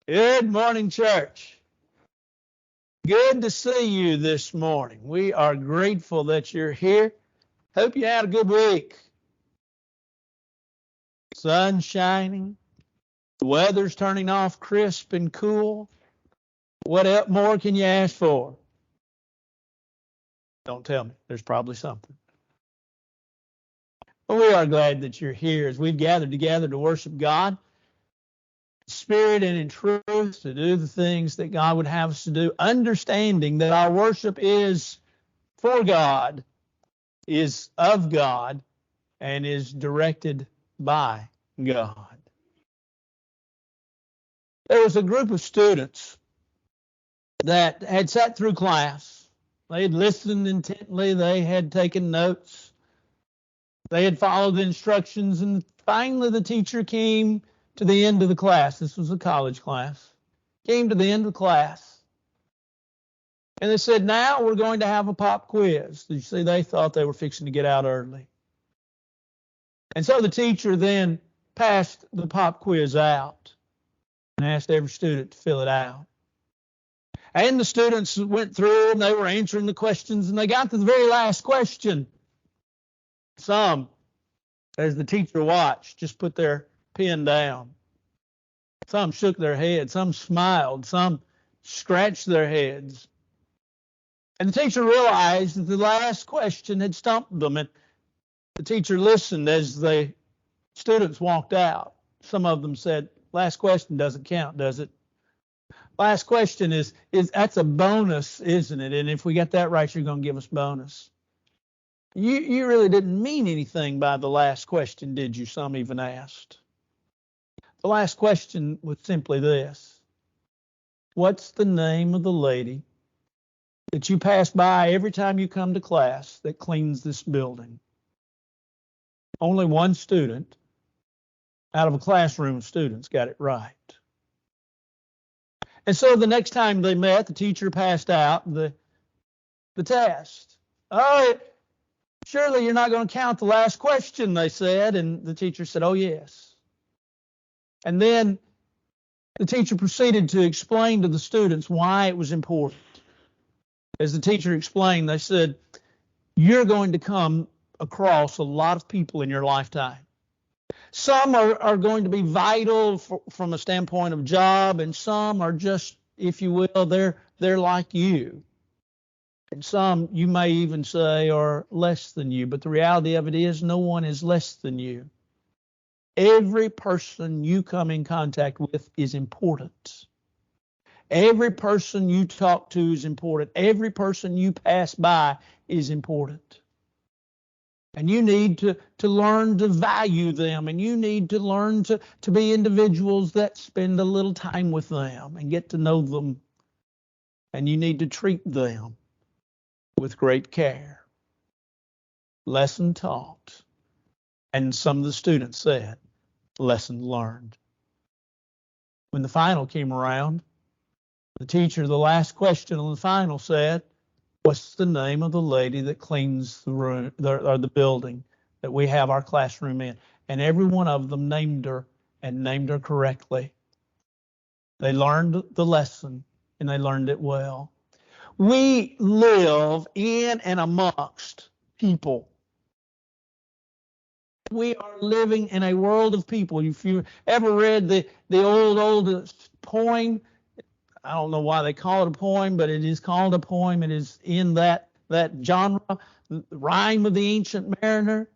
Good morning, church. Good to see you this morning. We are grateful that you're here. Hope you had a good week. Sun shining, the weather's turning off crisp and cool. What more can you ask for? Don't tell me. There's probably something. But we are glad that you're here as we've gathered together to worship God in spirit and in truth, to do the things that God would have us to do, understanding that our worship is for God, is of God, and is directed by God. There was a group of students that had sat through class. They had listened intently. They had taken notes. They had followed the instructions. And finally, the teacher came to the end of the class. This was a college class. Came to the end of the class. And they said, now we're going to have a pop quiz. You see, they thought they were fixing to get out early. And so the teacher then passed the pop quiz out and asked every student to fill it out. And the students went through and they were answering the questions and they got to the very last question. Some, as the teacher watched, just put their pen down. Some shook their heads. Some smiled. Some scratched their heads. And the teacher realized that the last question had stumped them. And the teacher listened as the students walked out. Some of them said, last question doesn't count, does it? Last question is that's a bonus, isn't it? And if we get that right, you're going to give us bonus. You really didn't mean anything by the last question, did you? Some even asked. The last question was simply this. What's the name of the lady that you pass by every time you come to class that cleans this building? Only one student out of a classroom of students got it right. And so the next time they met, the teacher passed out the test. Oh, surely you're not going to count the last question, they said. And the teacher said, oh, yes. And then the teacher proceeded to explain to the students why it was important. As the teacher explained, they said, you're going to come across a lot of people in your lifetime. Some are going to be vital from a standpoint of job, and some are just, if you will, they're like you. And some, you may even say, are less than you. But the reality of it is no one is less than you. Every person you come in contact with is important. Every person you talk to is important. Every person you pass by is important. And you need to learn to value them, and you need to learn to be individuals that spend a little time with them and get to know them. And you need to treat them with great care. Lesson taught. And some of the students said, lesson learned. When the final came around, the teacher, the last question on the final said, what's the name of the lady that cleans the room or the building that we have our classroom in? And every one of them named her and named her correctly. They learned the lesson and they learned it well. We live in and amongst people. We are living in a world of people. If you ever read the old poem, I don't know why they call it a poem, but it is called a poem. It is in that genre, the Rhyme of the Ancient Mariner,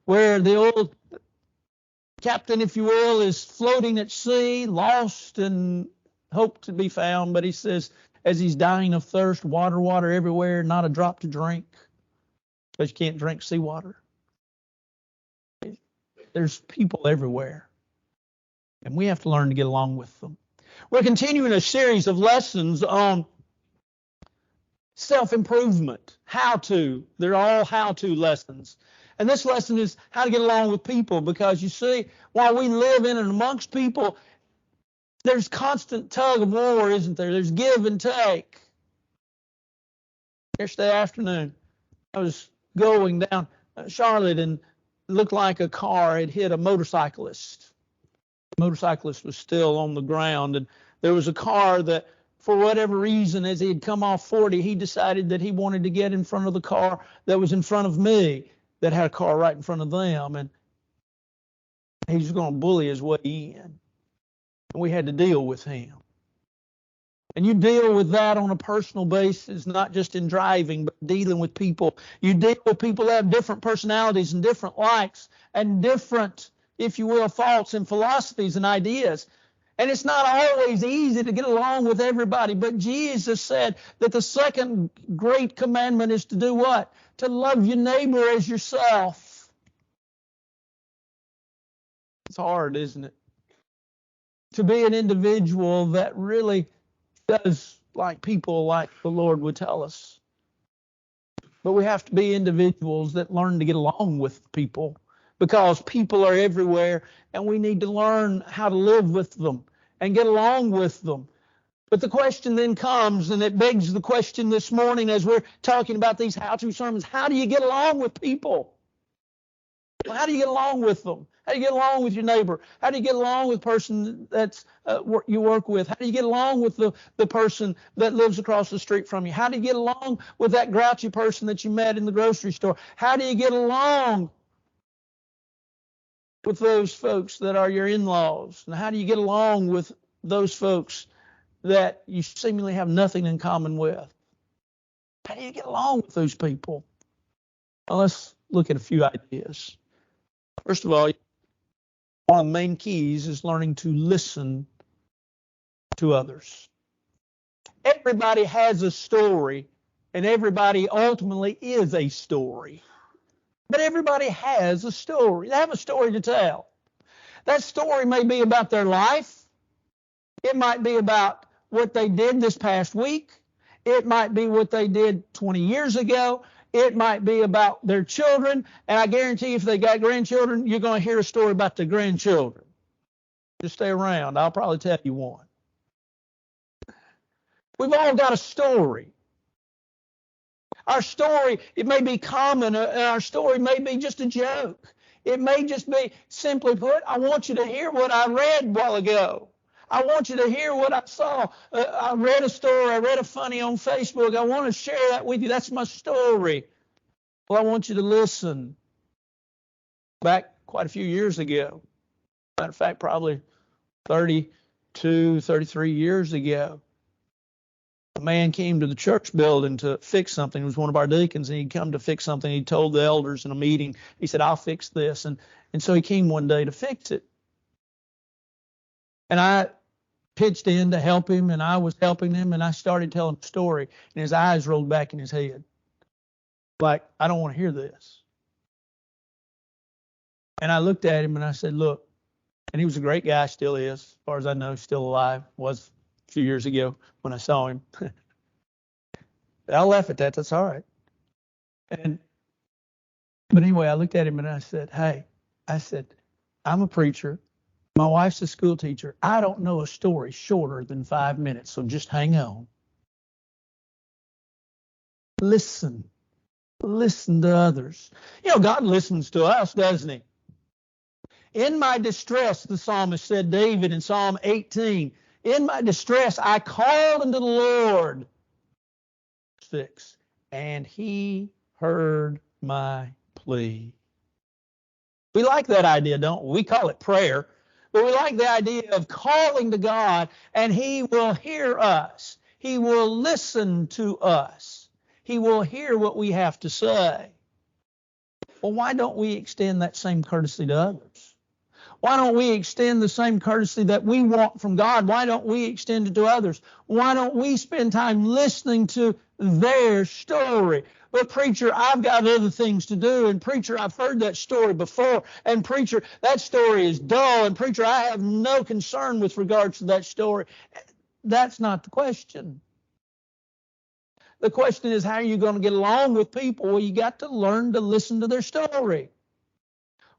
where the old captain, if you will, is floating at sea, lost and hope to be found. But he says, as he's dying of thirst, water, water everywhere, not a drop to drink, because you can't drink seawater. There's people everywhere, and we have to learn to get along with them. We're continuing a series of lessons on self-improvement, how-to. They're all how-to lessons. And this lesson is how to get along with people, because you see, while we live in and amongst people, there's constant tug of war, isn't there? There's give and take. Yesterday afternoon, I was going down Charlotte and it looked like a car had hit a motorcyclist. The motorcyclist was still on the ground, and there was a car that, for whatever reason, as he had come off 40, he decided that he wanted to get in front of the car that was in front of me, that had a car right in front of them, and he was going to bully his way in. And we had to deal with him. And you deal with that on a personal basis, not just in driving, but dealing with people. You deal with people that have different personalities and different likes and different, if you will, thoughts and philosophies and ideas. And it's not always easy to get along with everybody. But Jesus said that the second great commandment is to do what? To love your neighbor as yourself. It's hard, isn't it? To be an individual that really does like people like the Lord would tell us. But we have to be individuals that learn to get along with people, because people are everywhere and we need to learn how to live with them and get along with them. But the question then comes, and it begs the question this morning as we're talking about these how-to sermons: how do you get along with people? How do you get along with them? How do you get along with your neighbor? How do you get along with the person that's you work with? How do you get along with the person that lives across the street from you? How do you get along with that grouchy person that you met in the grocery store? How do you get along with those folks that are your in-laws? And how do you get along with those folks that you seemingly have nothing in common with? How do you get along with those people? Well, let's look at a few ideas. First of all, one of the main keys is learning to listen to others. Everybody has a story, and everybody ultimately is a story. But everybody has a story. They have a story to tell. That story may be about their life. It might be about what they did this past week. It might be what they did 20 years ago. It might be about their children. And I guarantee if they got grandchildren, you're going to hear a story about the grandchildren. Just stay around. I'll probably tell you one. We've all got a story. Our story, it may be common, and our story may be just a joke. It may just be, simply put, I want you to hear what I read a while ago. I want you to hear what I saw. I read a story. I read a funny on Facebook. I want to share that with you. That's my story. Well, I want you to listen. Back quite a few years ago, matter of fact, probably 32, 33 years ago, a man came to the church building to fix something. He was one of our deacons, and he'd come to fix something. He told the elders in a meeting, he said, I'll fix this. And so he came one day to fix it. And I pitched in to help him, and I was helping him, and I started telling a story, and his eyes rolled back in his head. Like, I don't want to hear this. And I looked at him and I said, look, and he was a great guy, still is, as far as I know, still alive, was a few years ago when I saw him. I'll laugh at that, that's all right. But anyway, I looked at him and I said, hey, I'm a preacher. My wife's a school teacher. I don't know a story shorter than 5 minutes, so just hang on. Listen to others. You know, God listens to us, doesn't he? In my distress, the psalmist said, David in Psalm 18, in my distress, I called unto the Lord. 6, and he heard my plea. We like that idea, don't we? We call it prayer, but we like the idea of calling to God, and he will hear us. He will listen to us. He will hear what we have to say. Well, why don't we extend that same courtesy to others? Why don't we extend the same courtesy that we want from God? Why don't we extend it to others? Why don't we spend time listening to their story? But preacher, I've got other things to do. And preacher, I've heard that story before. And preacher, that story is dull. And preacher, I have no concern with regards to that story. That's not the question. The question is, how are you going to get along with people? Well, you got to learn to listen to their story.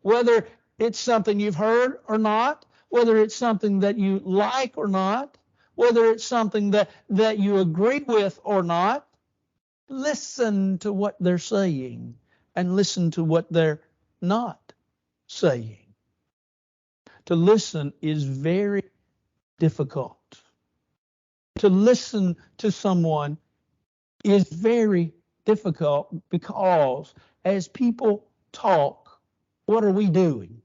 Whether it's something you've heard or not, whether it's something that you like or not, whether it's something that you agree with or not, listen to what they're saying and listen to what they're not saying. To listen is very difficult. To listen to someone is very difficult because as people talk, what are we doing?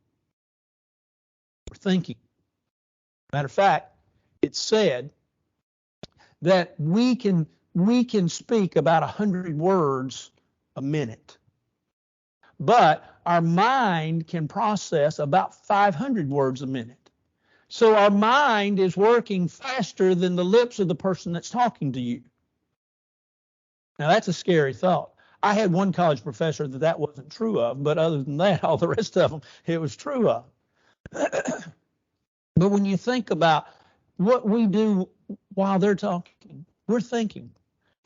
We're thinking. Matter of fact, it's said that we can speak about 100 words a minute, but our mind can process about 500 words a minute. So our mind is working faster than the lips of the person that's talking to you. Now that's a scary thought. I had one college professor that wasn't true of, but other than that, all the rest of them, it was true of. But when you think about what we do while they're talking, we're thinking.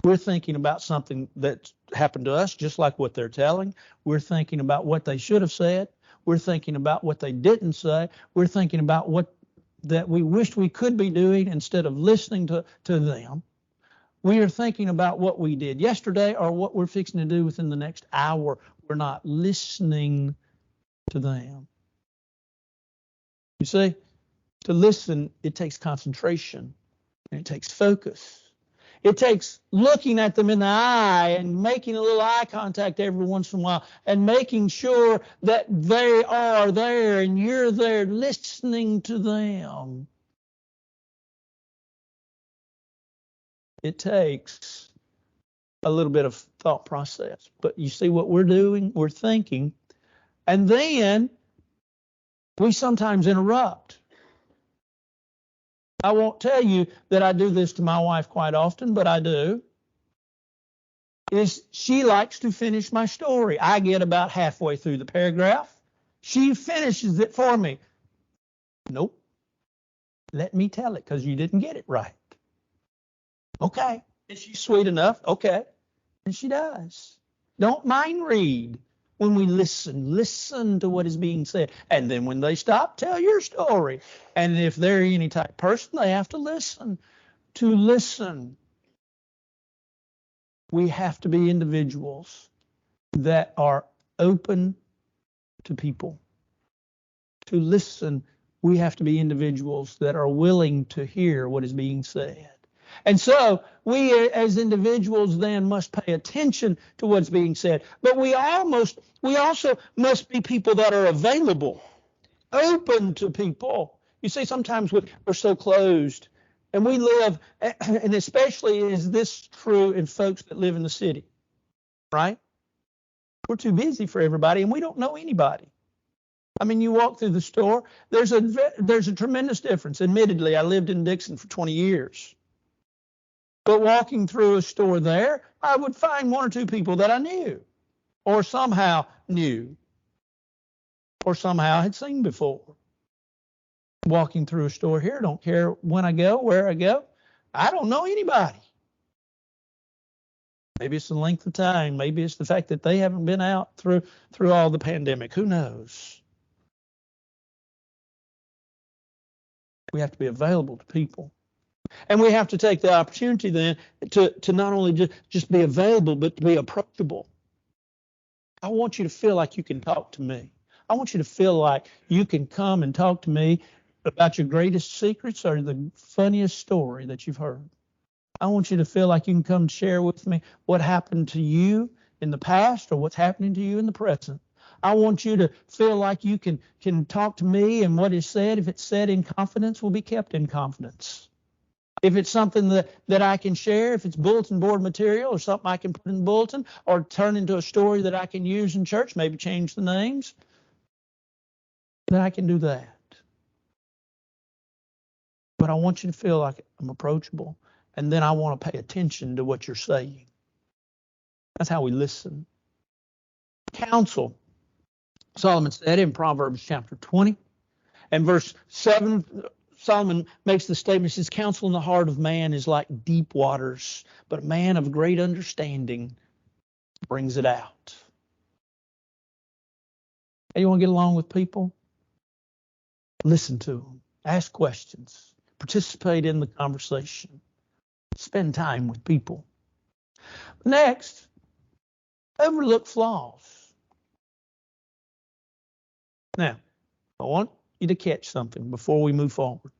We're thinking about something that happened to us, just like what they're telling. We're thinking about what they should have said. We're thinking about what they didn't say. We're thinking about what that we wished we could be doing instead of listening to them. We are thinking about what we did yesterday or what we're fixing to do within the next hour. We're not listening to them. You see, to listen, it takes concentration and it takes focus. It takes looking at them in the eye and making a little eye contact every once in a while and making sure that they are there and you're there listening to them. It takes a little bit of thought process. But you see what we're doing? We're thinking. And then we sometimes interrupt. I won't tell you that I do this to my wife quite often, but I do. She likes to finish my story. I get about halfway through the paragraph. She finishes it for me. Nope. Let me tell it because you didn't get it right. Okay. Is she sweet enough? Okay. And she does. Don't mind read when we listen. Listen to what is being said. And then when they stop, tell your story. And if they're any type of person, they have to listen. To listen, we have to be individuals that are open to people. To listen, we have to be individuals that are willing to hear what is being said. And so we as individuals then must pay attention to what's being said. But we also must be people that are available, open to people. You see, sometimes we're so closed. And we live, and especially is this true in folks that live in the city, right? We're too busy for everybody, and we don't know anybody. I mean, you walk through the store, there's a tremendous difference. Admittedly, I lived in Dixon for 20 years. But walking through a store there, I would find one or two people that I knew, or somehow knew, or somehow had seen before. Walking through a store here, don't care when I go, where I go. I don't know anybody. Maybe it's the length of time. Maybe it's the fact that they haven't been out through all the pandemic. Who knows? We have to be available to people. And we have to take the opportunity then to not only just be available, but to be approachable. I want you to feel like you can talk to me. I want you to feel like you can come and talk to me about your greatest secrets or the funniest story that you've heard. I want you to feel like you can come share with me what happened to you in the past or what's happening to you in the present. I want you to feel like you can talk to me, and what is said, if it's said in confidence, will be kept in confidence. If it's something that I can share, if it's bulletin board material or something I can put in the bulletin or turn into a story that I can use in church, maybe change the names, then I can do that. But I want you to feel like I'm approachable, and then I want to pay attention to what you're saying. That's how we listen. Counsel. Solomon said in Proverbs chapter 20 and verse 7, Solomon makes the statement, says, counsel in the heart of man is like deep waters, but a man of great understanding brings it out. Hey, you want to get along with people? Listen to them. Ask questions. Participate in the conversation. Spend time with people. Next, overlook flaws. Now, I want you to catch something before we move forward.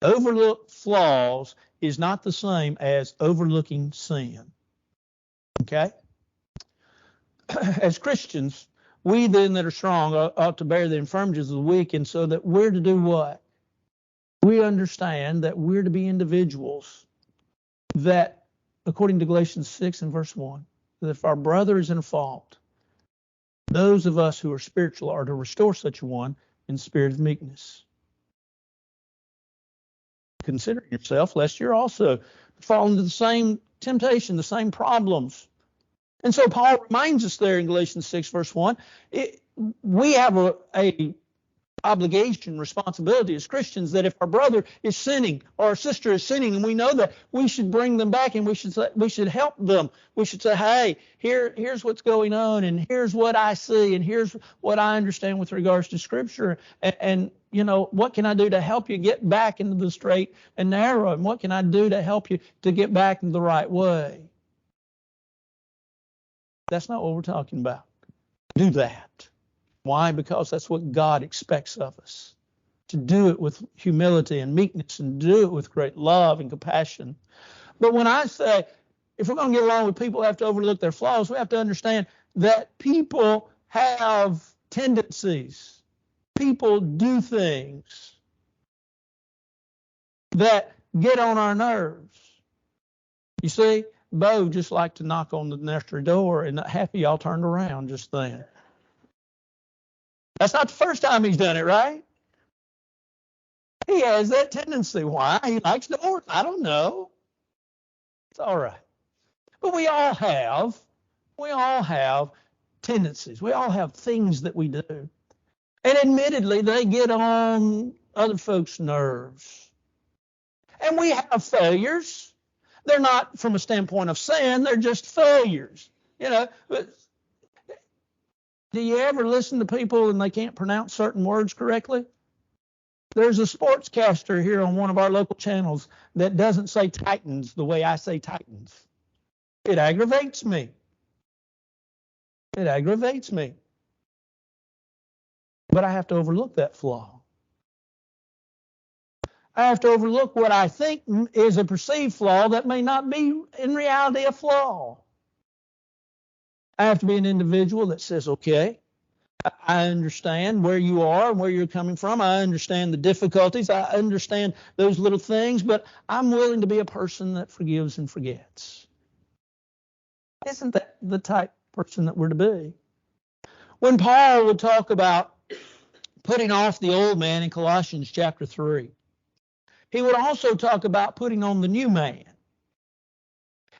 Overlook flaws is not the same as overlooking sin. Okay? As Christians, we then that are strong ought to bear the infirmities of the weak, and so that we're to do what? We understand that we're to be individuals that, according to Galatians 6 and verse 1, that if our brother is in a fault, those of us who are spiritual are to restore such a one in spirit of meekness. Consider yourself, lest you're also fall into the same temptation, the same problems. And so Paul reminds us there in Galatians 6, verse 1, we have a obligation, responsibility as Christians that if our brother is sinning or our sister is sinning and we know that, we should bring them back and we should help them. We should say, hey, here's what's going on and here's what I see and here's what I understand with regards to Scripture and you know, what can I do to help you get back into the straight and narrow, and what can I do to help you to get back in the right way? That's not what we're talking about. Do that. Why? Because that's what God expects of us. To do it with humility and meekness and do it with great love and compassion. But when I say, if we're going to get along with people who have to overlook their flaws, we have to understand that people have tendencies. People do things that get on our nerves. You see, Bo just liked to knock on the nursery door, and half of y'all turned around just then. That's not the first time he's done it, right? He has that tendency. Why? He likes doors. I don't know. It's all right. But we all have tendencies. We all have things that we do. And admittedly, they get on other folks' nerves. And we have failures. They're not from a standpoint of sin. They're just failures. You know, do you ever listen to people and they can't pronounce certain words correctly? There's a sportscaster here on one of our local channels that doesn't say Titans the way I say Titans. It aggravates me. It aggravates me. But I have to overlook that flaw. I have to overlook what I think is a perceived flaw that may not be in reality a flaw. I have to be an individual that says, okay, I understand where you are and where you're coming from. I understand the difficulties. I understand those little things, but I'm willing to be a person that forgives and forgets. Isn't that the type of person that we're to be? When Paul would talk about putting off the old man in Colossians chapter 3, he would also talk about putting on the new man.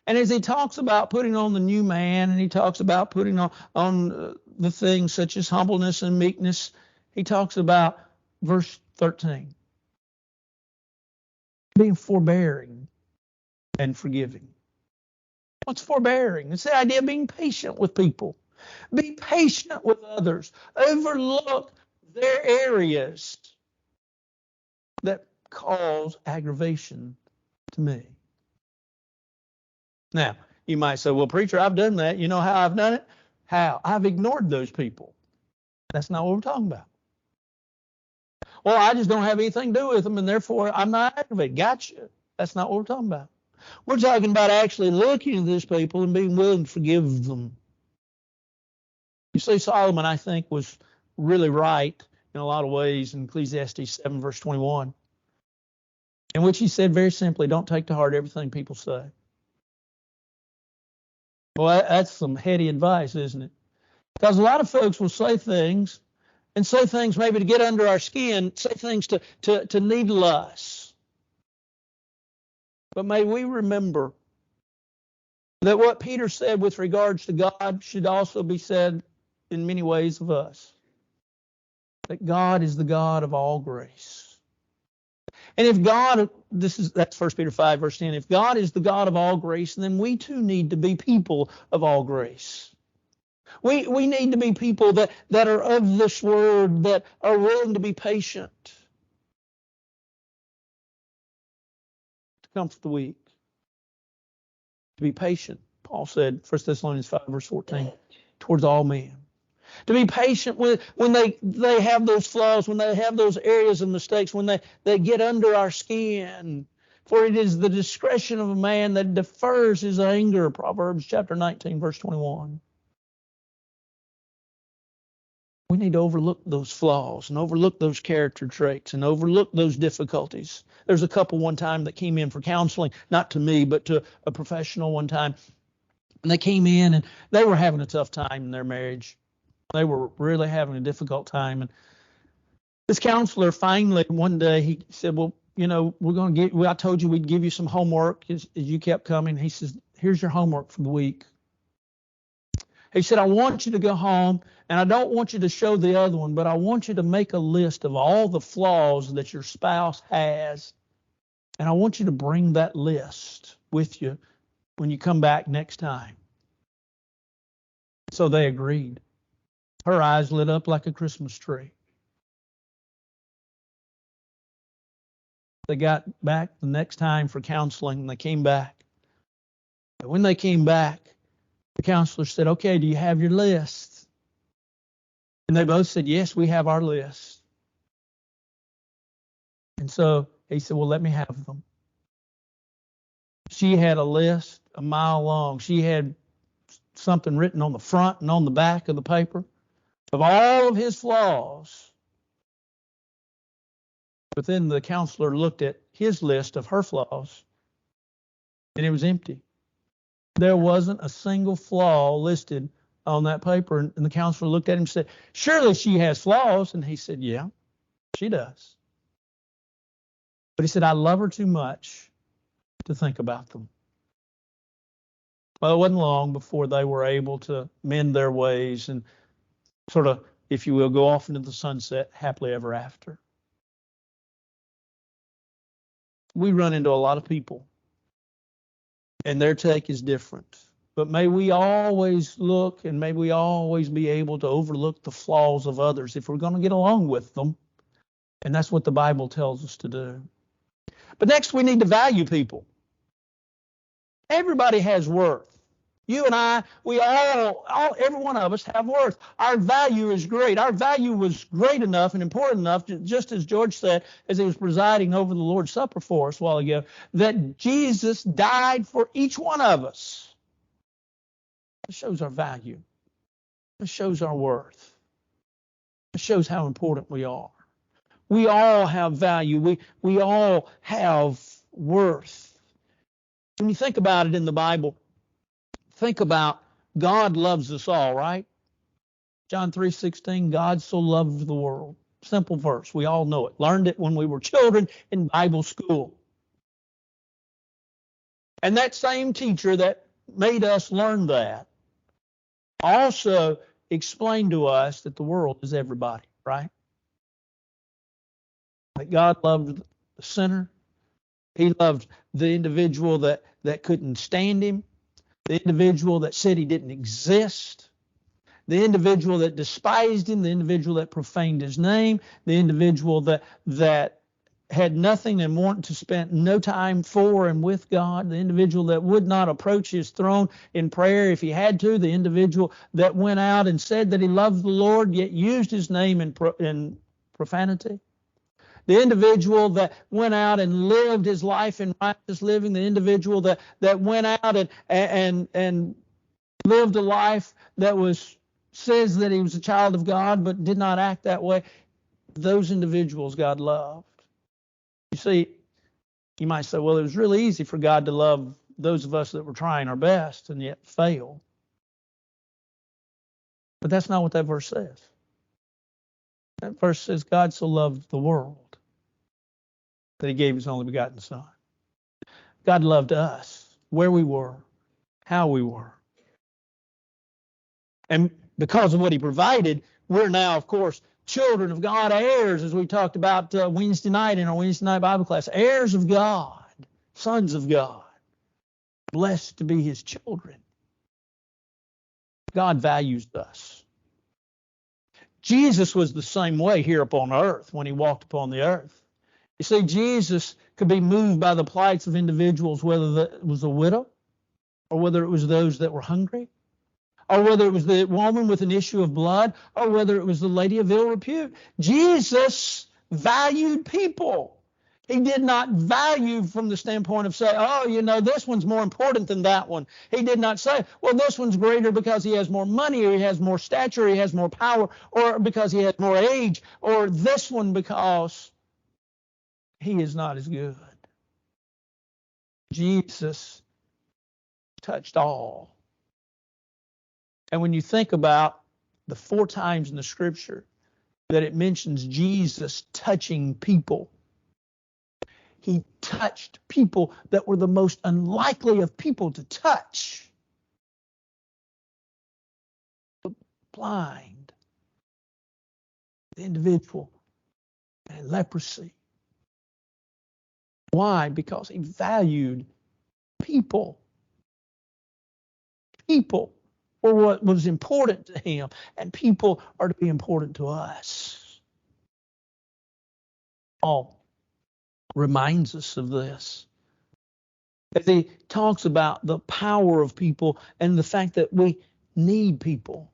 And as he talks about putting on the new man, and he talks about putting on the things such as humbleness and meekness, he talks about verse 13, being forbearing and forgiving. What's forbearing? It's the idea of being patient with people. Be patient with others. Overlook their areas that cause aggravation to me. Now, you might say, well, preacher, I've done that. You know how I've done it? How? I've ignored those people. That's not what we're talking about. Well, I just don't have anything to do with them, and therefore I'm not aggravated. Gotcha. That's not what we're talking about. We're talking about actually looking at these people and being willing to forgive them. You see, Solomon, I think, was really right in a lot of ways in Ecclesiastes 7, verse 21, in which he said very simply, don't take to heart everything people say. Well, that's some heady advice, isn't it? Because a lot of folks will say things maybe to get under our skin, say things to needle us. But may we remember that what Peter said with regards to God should also be said in many ways of us. That God is the God of all grace. And if God, that's 1 Peter 5, verse 10, if God is the God of all grace, then we too need to be people of all grace. We need to be people that are of this word, that are willing to be patient, to comfort the weak, to be patient. Paul said, 1 Thessalonians 5, verse 14, towards all men. To be patient when they have those flaws, when they have those areas of mistakes, when they get under our skin. For it is the discretion of a man that defers his anger. Proverbs chapter 19, verse 21. We need to overlook those flaws and overlook those character traits and overlook those difficulties. There's a couple one time that came in for counseling, not to me, but to a professional one time. And they came in and they were having a tough time in their marriage. They were really having a difficult time. And this counselor finally one day he said, well, we're going to I told you we'd give you some homework as you kept coming. He says, here's your homework for the week. He said, I want you to go home, and I don't want you to show the other one, but I want you to make a list of all the flaws that your spouse has, and I want you to bring that list with you when you come back next time. So they agreed. Her eyes lit up like a Christmas tree. They got back the next time for counseling, and they came back. But when they came back, the counselor said, okay, do you have your list? And they both said, yes, we have our list. And so he said, well, let me have them. She had a list a mile long. She had something written on the front and on the back of the paper of all of his flaws. But then the counselor looked at his list of her flaws, and it was empty. There wasn't a single flaw listed on that paper. And the counselor looked at him and said, surely she has flaws. And he said, yeah, she does. But he said, I love her too much to think about them. Well, it wasn't long before they were able to mend their ways and sort of, if you will, go off into the sunset happily ever after. We run into a lot of people, and their take is different. But may we always look, and may we always be able to overlook the flaws of others if we're going to get along with them. And that's what the Bible tells us to do. But next, we need to value people. Everybody has worth. You and I, we all, every one of us have worth. Our value is great. Our value was great enough and important enough, just as George said as he was presiding over the Lord's Supper for us a while ago, that Jesus died for each one of us. It shows our value. It shows our worth. It shows how important we are. We all have value. We all have worth. When you think about it in the Bible, think about God loves us all, right? John 3:16, God so loved the world. Simple verse. We all know it. Learned it when we were children in Bible school. And that same teacher that made us learn that also explained to us that the world is everybody, right? That God loved the sinner. He loved the individual that couldn't stand him. The individual that said he didn't exist, the individual that despised him, the individual that profaned his name, the individual that had nothing and wanted to spend no time for and with God, the individual that would not approach his throne in prayer if he had to, the individual that went out and said that he loved the Lord yet used his name in profanity. The individual that went out and lived his life in righteous living, the individual that went out and lived a life that says that he was a child of God but did not act that way, those individuals God loved. You see, you might say, well, it was really easy for God to love those of us that were trying our best and yet fail. But that's not what that verse says. That verse says God so loved the world that he gave his only begotten Son. God loved us, where we were, how we were. And because of what he provided, we're now, of course, children of God, heirs, as we talked about Wednesday night in our Wednesday night Bible class, heirs of God, sons of God, blessed to be his children. God values us. Jesus was the same way here upon earth when he walked upon the earth. You see, Jesus could be moved by the plights of individuals, whether it was a widow or whether it was those that were hungry, or whether it was the woman with an issue of blood, or whether it was the lady of ill repute. Jesus valued people. He did not value from the standpoint of saying, oh, this one's more important than that one. He did not say, well, this one's greater because he has more money, or he has more stature, or he has more power, or because he has more age, or this one because he is not as good. Jesus touched all. And when you think about the 4 times in the Scripture that it mentions Jesus touching people, he touched people that were the most unlikely of people to touch. The blind, the individual, and leprosy. Why? Because he valued people. People were what was important to him, and people are to be important to us. Paul reminds us of this as he talks about the power of people and the fact that we need people.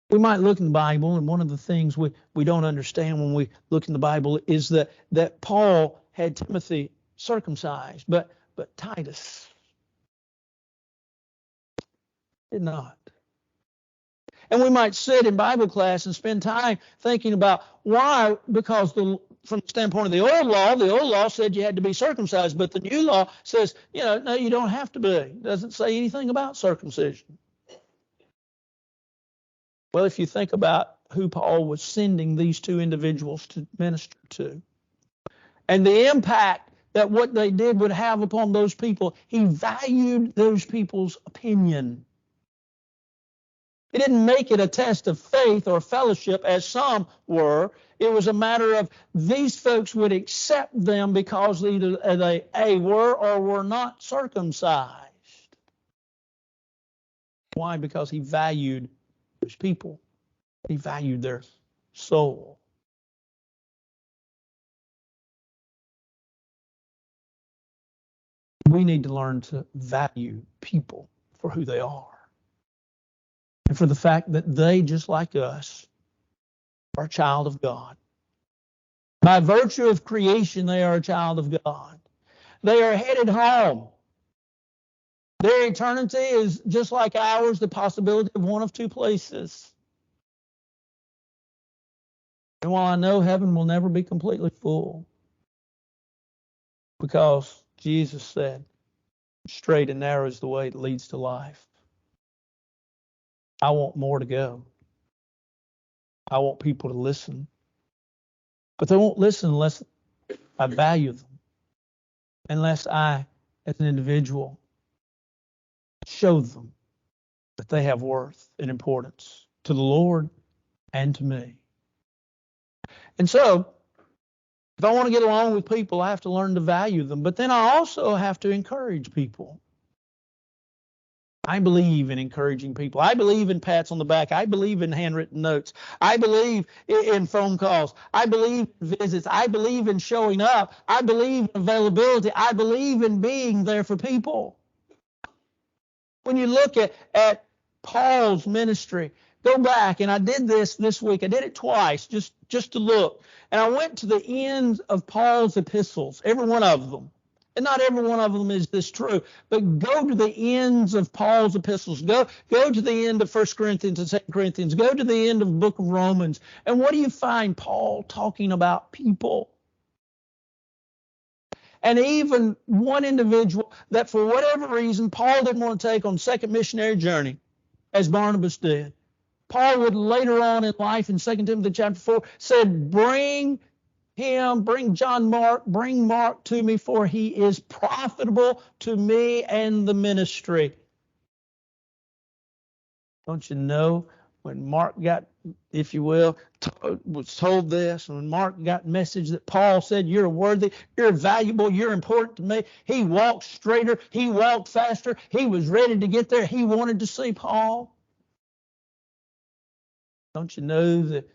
We might look in the Bible, and one of the things we don't understand when we look in the Bible is that Paul had Timothy circumcised, but Titus did not. And we might sit in Bible class and spend time thinking about why, because from the standpoint of the old law said you had to be circumcised, but the new law says, no, you don't have to be. It doesn't say anything about circumcision. Well, if you think about who Paul was sending these 2 individuals to minister to, and the impact that what they did would have upon those people, he valued those people's opinion. He didn't make it a test of faith or fellowship as some were. It was a matter of these folks would accept them because either they were or were not circumcised. Why? Because he valued those people. He valued their soul. We need to learn to value people for who they are. And for the fact that they, just like us, are a child of God. By virtue of creation, they are a child of God. They are headed home. Their eternity is just like ours, the possibility of one of 2 places. And while I know heaven will never be completely full, because Jesus said, straight and narrow is the way that leads to life, I want more to go. I want people to listen. But they won't listen unless I value them. Unless I, as an individual, show them that they have worth and importance to the Lord and to me. And so, if I want to get along with people, I have to learn to value them. But then I also have to encourage people. I believe in encouraging people. I believe in pats on the back. I believe in handwritten notes. I believe in phone calls. I believe in visits. I believe in showing up. I believe in availability. I believe in being there for people. When you look at Paul's ministry, go back, and I did this week. I did it twice just to look. And I went to the ends of Paul's epistles, every one of them. And not every one of them is this true, but go to the ends of Paul's epistles. Go to the end of 1 Corinthians and 2 Corinthians. Go to the end of the book of Romans. And what do you find? Paul talking about people. And even one individual that for whatever reason Paul didn't want to take on second missionary journey, as Barnabas did. Paul would later on in life in 2 Timothy chapter 4 said, bring Mark to me, for he is profitable to me and the ministry. Don't you know when Mark got, if you will, was told this, when Mark got message that Paul said, you're worthy, you're valuable, you're important to me, he walked straighter, he walked faster, he was ready to get there, he wanted to see Paul. Don't you know that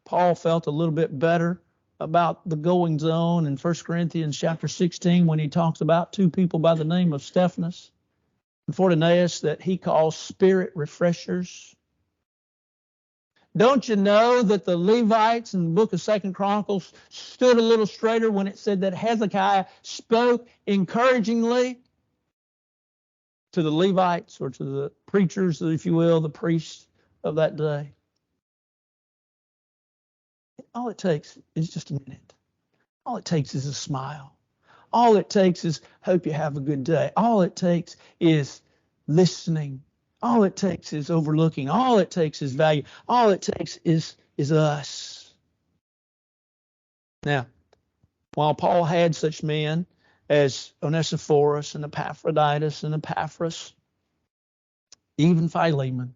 Paul felt a little bit better about the goings on in 1 Corinthians chapter 16 when he talks about 2 people by the name of Stephanas? and Fortunatus that he calls spirit refreshers. Don't you know that the Levites in the book of 2 Chronicles stood a little straighter when it said that Hezekiah spoke encouragingly to the Levites, or to the preachers, if you will, the priests of that day? All it takes is just a minute. All it takes is a smile. All it takes is, hope you have a good day. All it takes is listening. All it takes is overlooking. All it takes is value. All it takes is us. Now, while Paul had such men as Onesiphorus and Epaphroditus and Epaphras, even Philemon,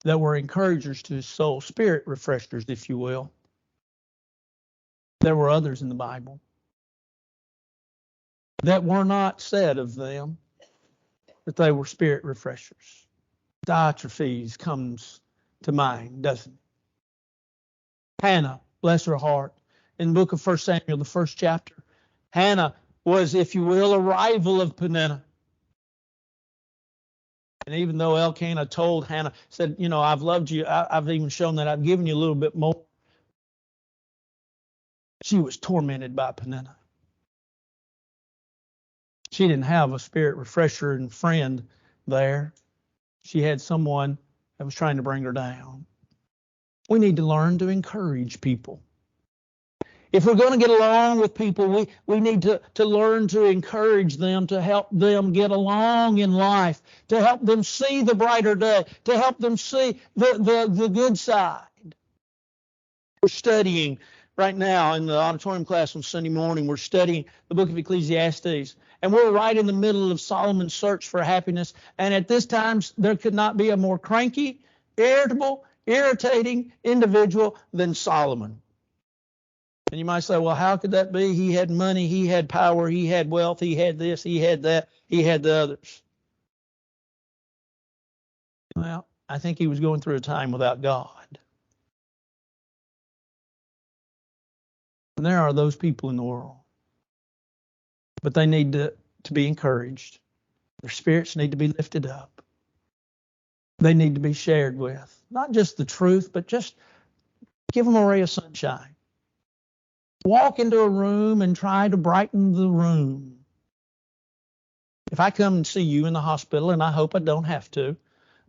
that were encouragers to his soul, spirit refreshers, if you will, there were others in the Bible that were not said of them that they were spirit refreshers. Diotrephes comes to mind, doesn't it? Hannah, bless her heart, in the book of 1 Samuel, the first chapter, Hannah was, if you will, a rival of Peninnah. And even though Elkanah told Hannah, said, you know, I've loved you, I've even shown that I've given you a little bit more, she was tormented by Peninnah. She didn't have a spirit refresher and friend there. She had someone that was trying to bring her down. We need to learn to encourage people. If we're going to get along with people, we need to learn to encourage them, to help them get along in life, to help them see the brighter day, to help them see the good side. We're studying right now in the auditorium class on Sunday morning, we're studying the Book of Ecclesiastes. And we're right in the middle of Solomon's search for happiness. And at this time, there could not be a more cranky, irritable, irritating individual than Solomon. And you might say, well, how could that be? He had money, he had power, he had wealth, he had this, he had that, he had the others. Well, I think he was going through a time without God. And there are those people in the world. But they need to be encouraged. Their spirits need to be lifted up. They need to be shared with. Not just the truth, but just give them a ray of sunshine. Walk into a room and try to brighten the room. If I come and see you in the hospital, and I hope I don't have to,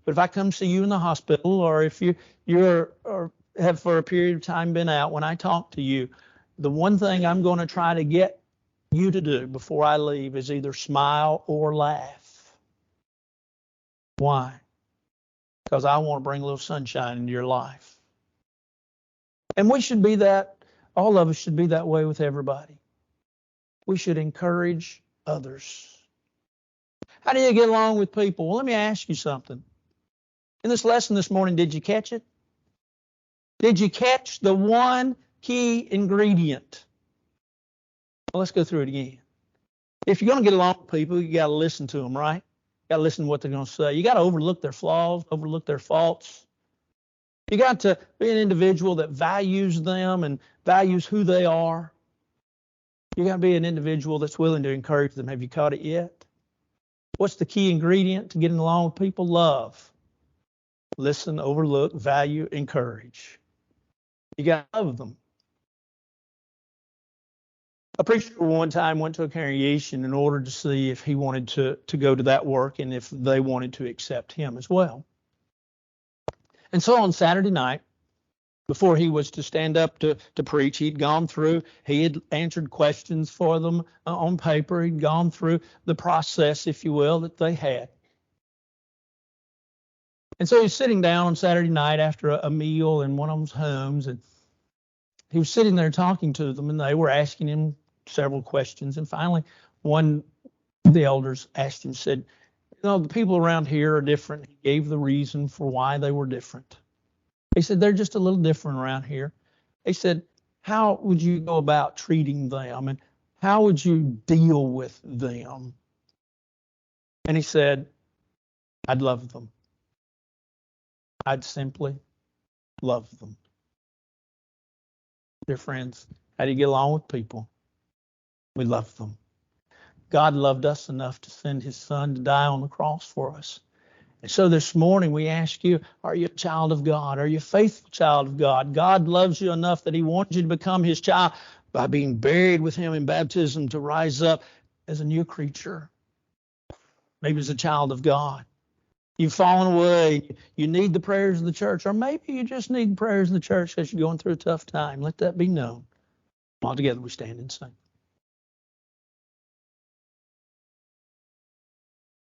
but if I come see you in the hospital, or if you're or have for a period of time been out, when I talk to you, the one thing I'm going to try to get you to do before I leave is either smile or laugh. Why? Because I want to bring a little sunshine into your life. And we should be that, all of us should be that way with everybody. We should encourage others. How do you get along with people? Well, let me ask you something. In this lesson this morning, did you catch it? Did you catch the one key ingredient? Well, let's go through it again. If you're going to get along with people, you got to listen to them, right? You got to listen to what they're going to say. You got to overlook their flaws, overlook their faults. You got to be an individual that values them and values who they are. You got to be an individual that's willing to encourage them. Have you caught it yet? What's the key ingredient to getting along with people? Love. Listen, overlook, value, encourage. You got to love them. A preacher one time went to a congregation in order to see if he wanted to go to that work and if they wanted to accept him as well. And so on Saturday night, before he was to stand up to preach, he had answered questions for them on paper. He'd gone through the process, if you will, that they had. And so he was sitting down on Saturday night after a meal in one of them's homes, and he was sitting there talking to them, and they were asking him several questions. And finally, one of the elders asked him, said, you know, the people around here are different. He gave the reason for why they were different. He said, they're just a little different around here. He said, how would you go about treating them? And how would you deal with them? And he said, I'd love them. I'd simply love them. Dear friends, how do you get along with people? We love them. God loved us enough to send his son to die on the cross for us. And so this morning we ask you, are you a child of God? Are you a faithful child of God? God loves you enough that he wants you to become his child by being buried with him in baptism to rise up as a new creature, maybe as a child of God. You've fallen away. You need the prayers of the church, or maybe you just need the prayers of the church as you're going through a tough time. Let that be known. All together we stand and sing.